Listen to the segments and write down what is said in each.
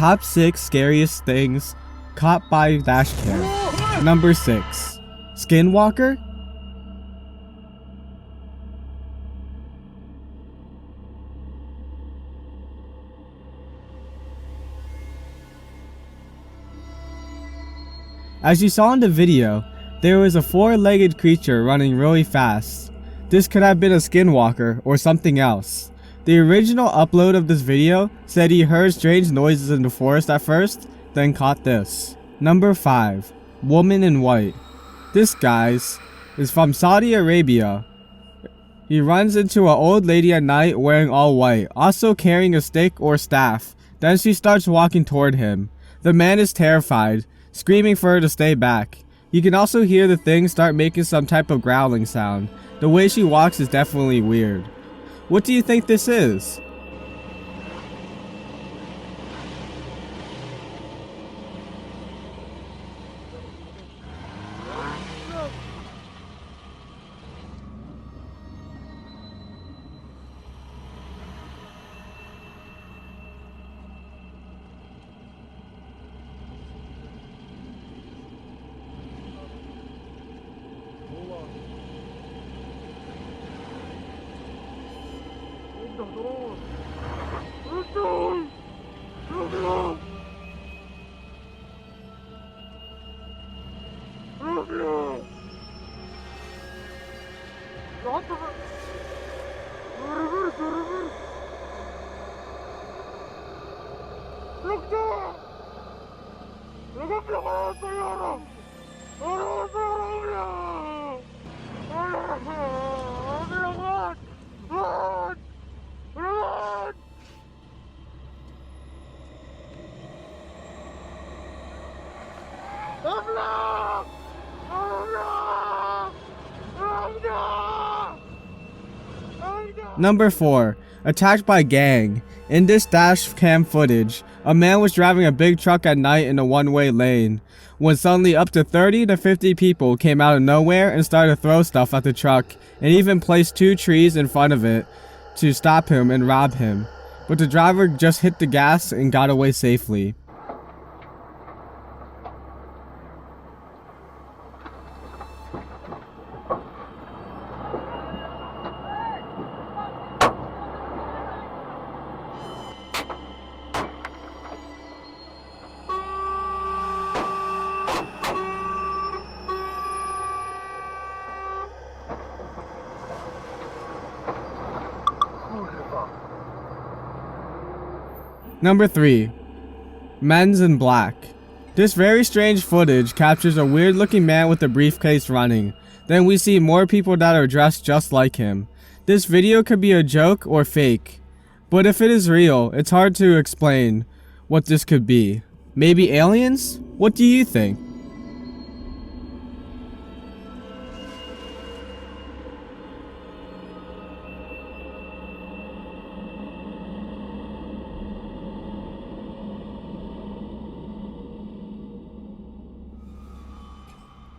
Top 6 scariest things caught by dashcam. Number 6. Skinwalker? As you saw in the video, there was a 4-legged creature running really fast. This could have been a skinwalker or something else. The original upload of this video said he heard strange noises in the forest at first, then caught this. Number 5. Woman in white. This, guys, is from Saudi Arabia. He runs into an old lady at night wearing all white, also carrying a stick or staff. Then she starts walking toward him. The man is terrified, screaming for her to stay back. You can also hear the thing start making some type of growling sound. The way she walks is definitely weird. What do you think this is? Number 4. Attacked by gang. In this dash cam footage, a man was driving a big truck at night in a one-way lane, when suddenly up to 30 to 50 people came out of nowhere and started to throw stuff at the truck, and even placed 2 trees in front of it to stop him and rob him. But the driver just hit the gas and got away safely. Number 3. Men's in black. This very strange footage captures a weird looking man with a briefcase running. Then we see more people that are dressed just like him. This video could be a joke or fake, but if it is real, it's hard to explain what this could be. Maybe aliens? What do you think?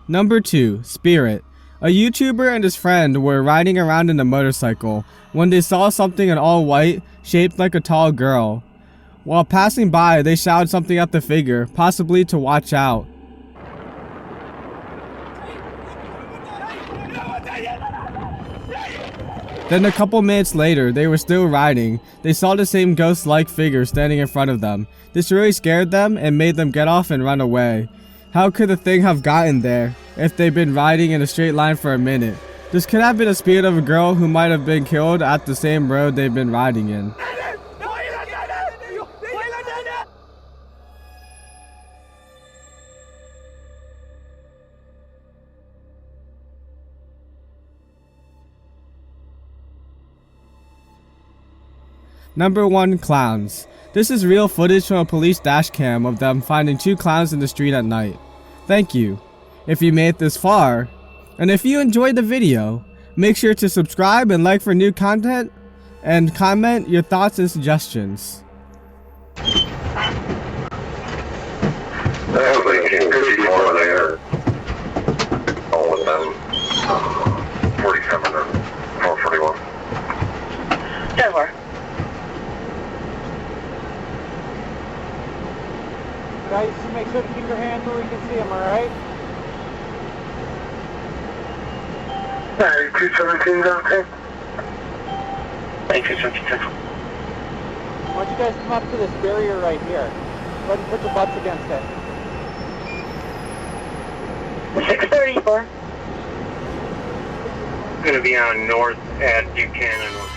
Number 2. Spirit. A YouTuber and his friend were riding around in a motorcycle when they saw something in all white, shaped like a tall girl. While passing by, they shouted something at the figure, possibly to watch out. Then a couple minutes later, they were still riding. They saw the same ghost-like figure standing in front of them. This really scared them and made them get off and run away. How could the thing have gotten there if they've been riding in a straight line for a minute? This could have been a spirit of a girl who might have been killed at the same road they've been riding in. Number 1. Clowns. This is real footage from a police dash cam of them finding 2 clowns in the street at night. Thank you, if you made it this far, and if you enjoyed the video, make sure to subscribe and like for new content, and comment your thoughts and suggestions. Guys, just make sure to keep your hands where we can see them, alright? 217 out there. 217. I want you guys to come up to this barrier right here. Go ahead and put your butts against it. 634. Going to be on north at Buchanan.